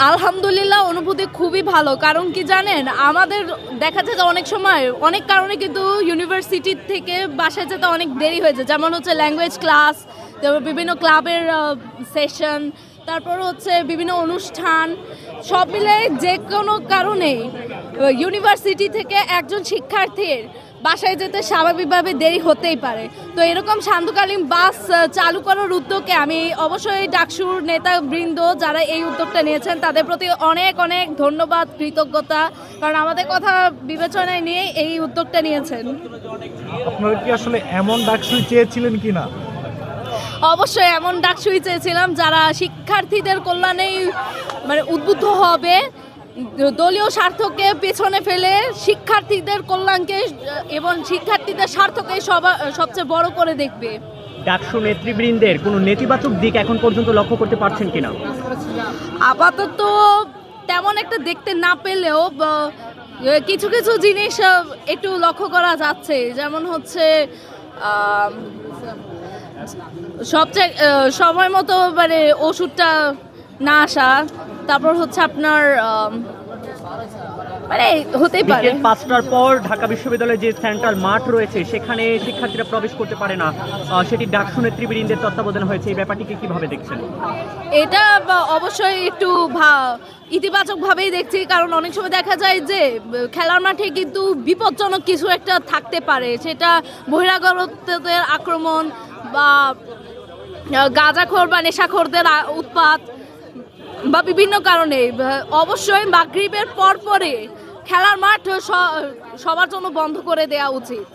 আলহামদুলিল্লাহ অনুভূতি খুবই ভালো। কারণ কি জানেন? আমাদের দেখা যায় যে অনেক সময় অনেক কারণে কিন্তু ইউনিভার্সিটি থেকে বাসায় যেতে অনেক দেরি হয়ে যায়। যেমন হচ্ছে ল্যাঙ্গুয়েজ ক্লাস, তারপর বিভিন্ন ক্লাবের সেশন, তারপর হচ্ছে বিভিন্ন অনুষ্ঠান, সব মিলে যে কোনো কারণেই ইউনিভার্সিটি থেকে একজন শিক্ষার্থীর বাসায় যেতে স্বাভাবিকভাবে দেরি হতেই পারে। তো এরকম সান্ধ্যকালীন বাস চালু করার উদ্যোগে আমি অবশ্যই ডাকসুর নেতাবৃন্দ যারা এই উদ্যোগটা নিয়েছেন তাদের প্রতি অনেক অনেক ধন্যবাদ, কৃতজ্ঞতা। কারণ আমাদের কথা বিবেচনায় নিয়ে এই উদ্যোগটা নিয়েছেন। আপনারা কি আসলে এমন ডাকসুই চেয়েছিলেন কিনা? অবশ্যই এমন ডাকসুই চেয়েছিলাম যারা শিক্ষার্থীদের কল্যাণেই মানে উদ্বুদ্ধ হবে, দলীয় স্বার্থকে পেছনে ফেলে শিক্ষার্থীদের কল্যাণকে এবং শিক্ষার্থীদের স্বার্থকে সবচেয়ে বড় করে দেখবে। ডাকসু নেতৃবৃন্দের কোনো নেতিবাচক দিক এখন পর্যন্ত লক্ষ্য করতে পারছেন কিনা? আপাতত তেমন একটা দেখতে না পেলেও কিছু কিছু জিনিস একটু লক্ষ্য করা যাচ্ছে। যেমন হচ্ছে সবচেয়ে সময় মতো মানে ওষুধটা না আসা, তারপর হচ্ছে আপনার মানে হতেই পারে 5টার পর ঢাকা বিশ্ববিদ্যালয়ে যে সেন্ট্রাল মাঠ রয়েছে সেখানে শিক্ষার্থীরা প্রবেশ করতে পারে না, সেটি ডাকসু নেতৃবৃন্দের তত্ত্বাবধানে হয়েছে। এই ব্যাপারটিকে কিভাবে দেখছেন? এটা অবশ্যই একটু ইতিবাচকভাবেই দেখছি। কারণ অনেক সময় দেখা যায় যে খেলার মাঠে কিন্তু বিপজ্জনক কিছু একটা থাকতে পারে, সেটা বহিরাগতদের আক্রমণ বা গাঁজাখোর বা নেশাখোরদের উৎপাত বা বিভিন্ন কারণে। অবশ্যই মাগরিবের পরে খেলার মাঠ সবার জন্য বন্ধ করে দেওয়া উচিত।